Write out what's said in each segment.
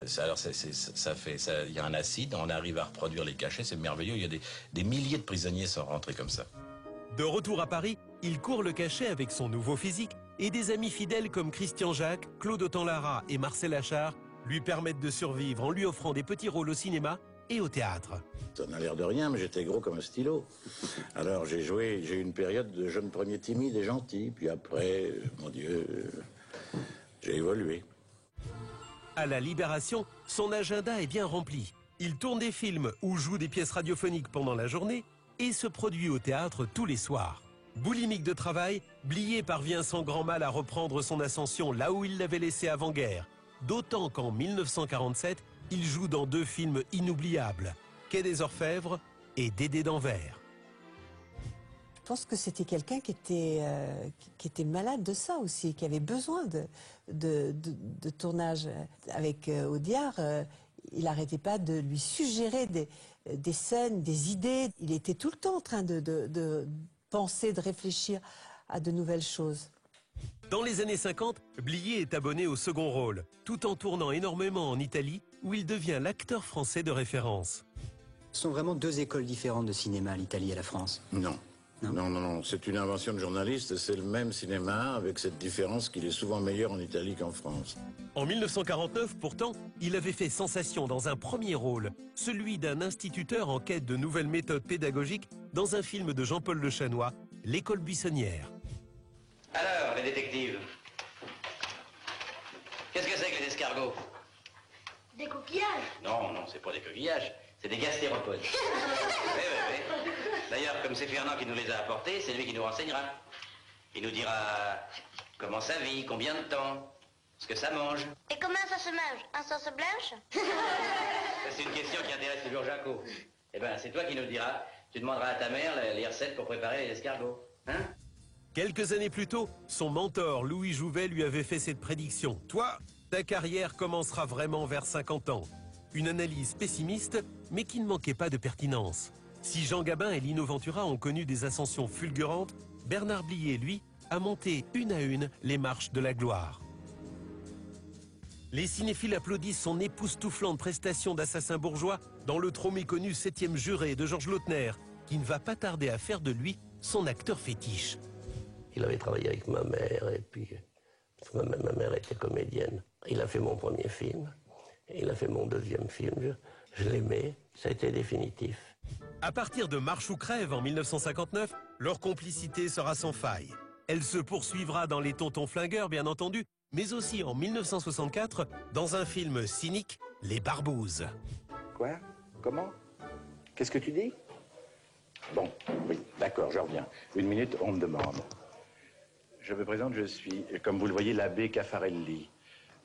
Alors il y a un acide, on arrive à reproduire les cachets, c'est merveilleux. Il y a des milliers de prisonniers sont rentrés comme ça. De retour à Paris, il court le cachet avec son nouveau physique et des amis fidèles comme Christian Jacques, Claude Autant-Lara et Marcel Achard lui permettent de survivre en lui offrant des petits rôles au cinéma et au théâtre. Ça n'a l'air de rien, mais j'étais gros comme un stylo. Alors j'ai eu une période de jeune premier timide et gentil, puis après, mon Dieu, j'ai évolué. À la Libération, son agenda est bien rempli. Il tourne des films ou joue des pièces radiophoniques pendant la journée et se produit au théâtre tous les soirs. Boulimique de travail, Blier parvient sans grand mal à reprendre son ascension là où il l'avait laissé avant-guerre. D'autant qu'en 1947, il joue dans 2 films inoubliables, Quai des Orfèvres et Dédé d'Anvers. Je pense que c'était quelqu'un qui était malade de ça aussi, qui avait besoin de tournage. Avec Audiard, il n'arrêtait pas de lui suggérer des scènes, des idées. Il était tout le temps en train de penser, de réfléchir à de nouvelles choses. Dans les années 50, Blier est abonné au second rôle, tout en tournant énormément en Italie, où il devient l'acteur français de référence. Ce sont vraiment 2 écoles différentes de cinéma, l'Italie et la France. Non. Non, c'est une invention de journaliste, c'est le même cinéma, avec cette différence qu'il est souvent meilleur en Italie qu'en France. En 1949, pourtant, il avait fait sensation dans un premier rôle, celui d'un instituteur en quête de nouvelles méthodes pédagogiques dans un film de Jean-Paul Le Chanois, L'école buissonnière. Alors, les détectives, qu'est-ce que c'est que les escargots? Des coquillages? Non, c'est pas des coquillages, c'est des gastéropodes. Oui. D'ailleurs, comme c'est Fernand qui nous les a apportés, c'est lui qui nous renseignera. Il nous dira comment ça vit, combien de temps, ce que ça mange. Et comment ça se mange? En sauce blanche? C'est une question qui intéresse toujours Jaco. Eh ben, c'est toi qui nous le diras. Tu demanderas à ta mère les recettes pour préparer les escargots. Hein? Quelques années plus tôt, son mentor Louis Jouvet lui avait fait cette prédiction. Toi, ta carrière commencera vraiment vers 50 ans. Une analyse pessimiste, mais qui ne manquait pas de pertinence. Si Jean Gabin et Lino Ventura ont connu des ascensions fulgurantes, Bernard Blier, lui, a monté une à une les marches de la gloire. Les cinéphiles applaudissent son époustouflante prestation d'assassin bourgeois dans le trop méconnu 7e juré de Georges Lautner, qui ne va pas tarder à faire de lui son acteur fétiche. Il avait travaillé avec ma mère, et puis ma mère était comédienne. Il a fait mon premier film, et il a fait mon 2e film. Je l'aimais, ça a été définitif. À partir de Marche ou crève en 1959, leur complicité sera sans faille. Elle se poursuivra dans Les Tontons Flingueurs, bien entendu, mais aussi en 1964, dans un film cynique, Les Barbouzes. Quoi? Comment? Qu'est-ce que tu dis? Bon, oui, d'accord, je reviens. 1 minute, on me demande. Je me présente, je suis, comme vous le voyez, l'abbé Caffarelli.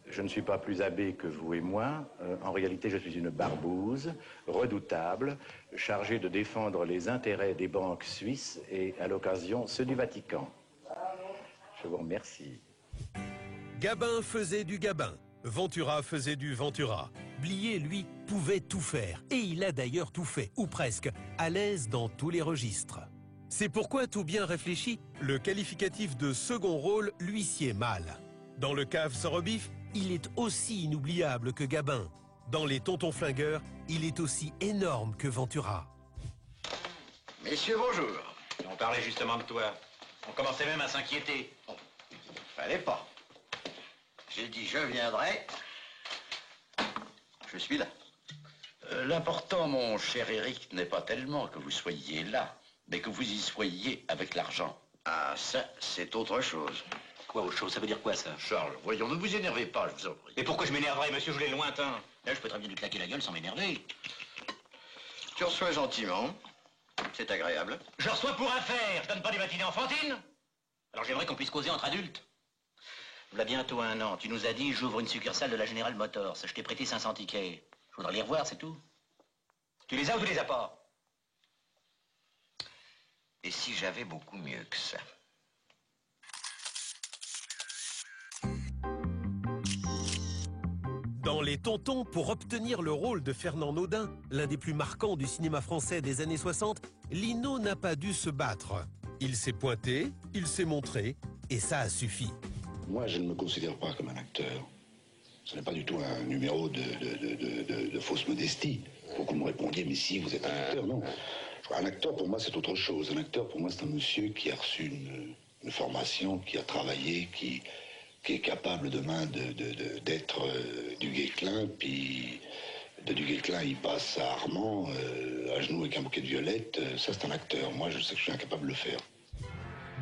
Je ne suis pas plus abbé que vous et moi. En réalité, je suis une barbouze, redoutable, chargée de défendre les intérêts des banques suisses et, à l'occasion, ceux du Vatican. Je vous remercie. Gabin faisait du Gabin, Ventura faisait du Ventura. Blier, lui, pouvait tout faire. Et il a d'ailleurs tout fait, ou presque, à l'aise dans tous les registres. C'est pourquoi, tout bien réfléchi, le qualificatif de second rôle lui sied mal. Dans Le Cave sans rebif, il est aussi inoubliable que Gabin. Dans Les Tontons Flingueurs, il est aussi énorme que Ventura. Messieurs, bonjour. On parlait justement de toi. On commençait même à s'inquiéter. Bon, fallait pas. J'ai dit je viendrai. Je suis là. L'important, mon cher Eric, n'est pas tellement que vous soyez là, mais que vous y soyez avec l'argent. Ah, ça, c'est autre chose. Quoi, autre chose? Ça veut dire quoi, ça? Charles, voyons, ne vous énervez pas, je vous en prie. Et pourquoi je m'énerverais, monsieur? Je voulais lointain. Là, je peux très bien lui claquer la gueule sans m'énerver. Tu reçois gentiment. C'est agréable. Je reçois pour affaire. Je donne pas des matinées enfantines. Alors j'aimerais qu'on puisse causer entre adultes. Il y a bientôt 1 an, tu nous as dit, j'ouvre une succursale de la General Motors. Je t'ai prêté 500 tickets. Je voudrais les revoir, c'est tout. Tu les as ou tu les as pas? Et si j'avais beaucoup mieux que ça? Dans Les Tontons, pour obtenir le rôle de Fernand Naudin, l'un des plus marquants du cinéma français des années 60, Lino n'a pas dû se battre. Il s'est pointé, il s'est montré, et ça a suffi. Moi, je ne me considère pas comme un acteur. Ce n'est pas du tout un numéro de fausse modestie. Beaucoup me répondiez, mais si, vous êtes un acteur. Non. Un acteur, pour moi, c'est autre chose. Un acteur, pour moi, c'est un monsieur qui a reçu une formation, qui a travaillé, qui est capable demain d'être du Guesclin, puis de du Guesclin, il passe à Armand, à genoux avec un bouquet de violettes. Ça, c'est un acteur. Moi, je sais que je suis incapable de le faire.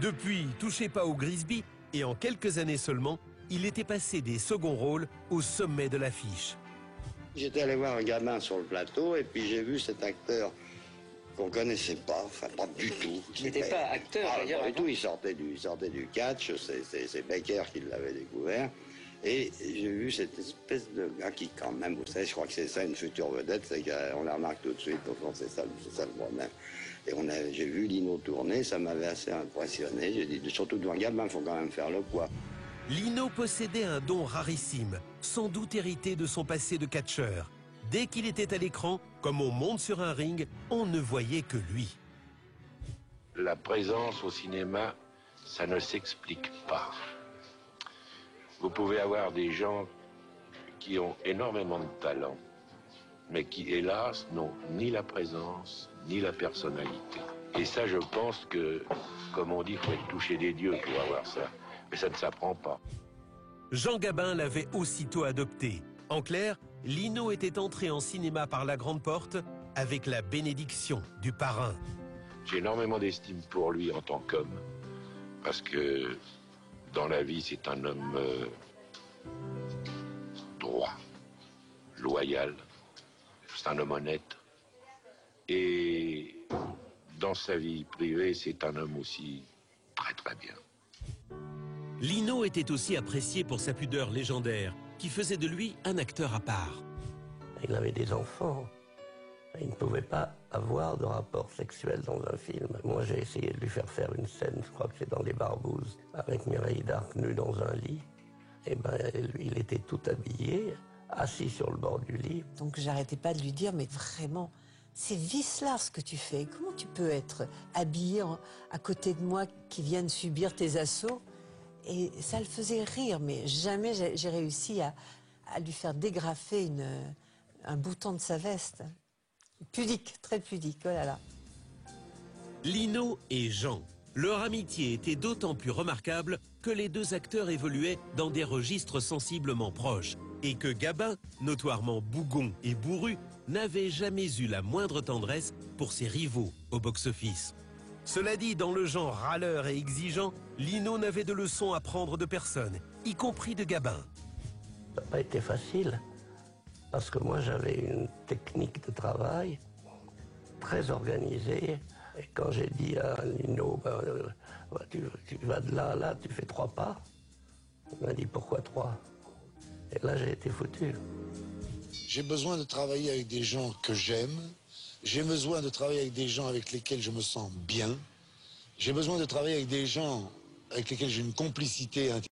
Depuis Touchez pas au Grisby, et en quelques années seulement, il était passé des seconds rôles au sommet de l'affiche. J'étais allé voir un gamin sur le plateau et puis j'ai vu cet acteur qu'on connaissait pas, enfin pas du tout. Il n'était pas acteur d'ailleurs. Pas du tout, il sortait du catch, c'est Becker qui l'avait découvert. Et j'ai vu cette espèce de gars qui, quand même, vous savez, je crois que c'est ça une future vedette, c'est qu'on la remarque tout de suite, au fond, c'est ça le problème. Et j'ai vu Lino tourner, ça m'avait assez impressionné. J'ai dit, surtout devant un gamin, il faut quand même faire le poids. Lino possédait un don rarissime, sans doute hérité de son passé de catcheur. Dès qu'il était à l'écran, comme on monte sur un ring, on ne voyait que lui. La présence au cinéma, ça ne s'explique pas. Vous pouvez avoir des gens qui ont énormément de talent, mais qui, hélas, n'ont ni la présence, ni la personnalité. Et ça, je pense que, comme on dit, il faut être touché des dieux pour avoir ça. Mais ça ne s'apprend pas. Jean Gabin l'avait aussitôt adopté. En clair, Lino était entré en cinéma par la grande porte avec la bénédiction du parrain. J'ai énormément d'estime pour lui en tant qu'homme, parce que dans la vie, c'est un homme droit, loyal, c'est un homme honnête. Et dans sa vie privée, c'est un homme aussi très très bien. Lino était aussi apprécié pour sa pudeur légendaire, qui faisait de lui un acteur à part. Il avait des enfants. Il ne pouvait pas avoir de rapport sexuel dans un film. Moi, j'ai essayé de lui faire une scène, je crois que c'est dans Les Barbouzes, avec Mireille d'Arc nue dans un lit. Et ben, lui, il était tout habillé, assis sur le bord du lit. Donc j'arrêtais pas de lui dire, mais vraiment, c'est vicelard ce que tu fais. Comment tu peux être habillé à côté de moi qui vient de subir tes assauts? Et ça le faisait rire, mais jamais j'ai réussi à lui faire dégrafer un bouton de sa veste. Pudique, très pudique, oh là là. Lino et Jean. Leur amitié était d'autant plus remarquable que les deux acteurs évoluaient dans des registres sensiblement proches et que Gabin, notoirement bougon et bourru, n'avait jamais eu la moindre tendresse pour ses rivaux au box-office. Cela dit, dans le genre râleur et exigeant, Lino n'avait de leçons à prendre de personne, y compris de Gabin. Ça n'a pas été facile, parce que moi j'avais une technique de travail très organisée. Et quand j'ai dit à Lino, tu vas de là à là, tu fais 3 pas, il m'a dit pourquoi 3? Et là j'ai été foutu. J'ai besoin de travailler avec des gens que j'aime. J'ai besoin de travailler avec des gens avec lesquels je me sens bien. J'ai besoin de travailler avec des gens avec lesquels j'ai une complicité intellectuelle.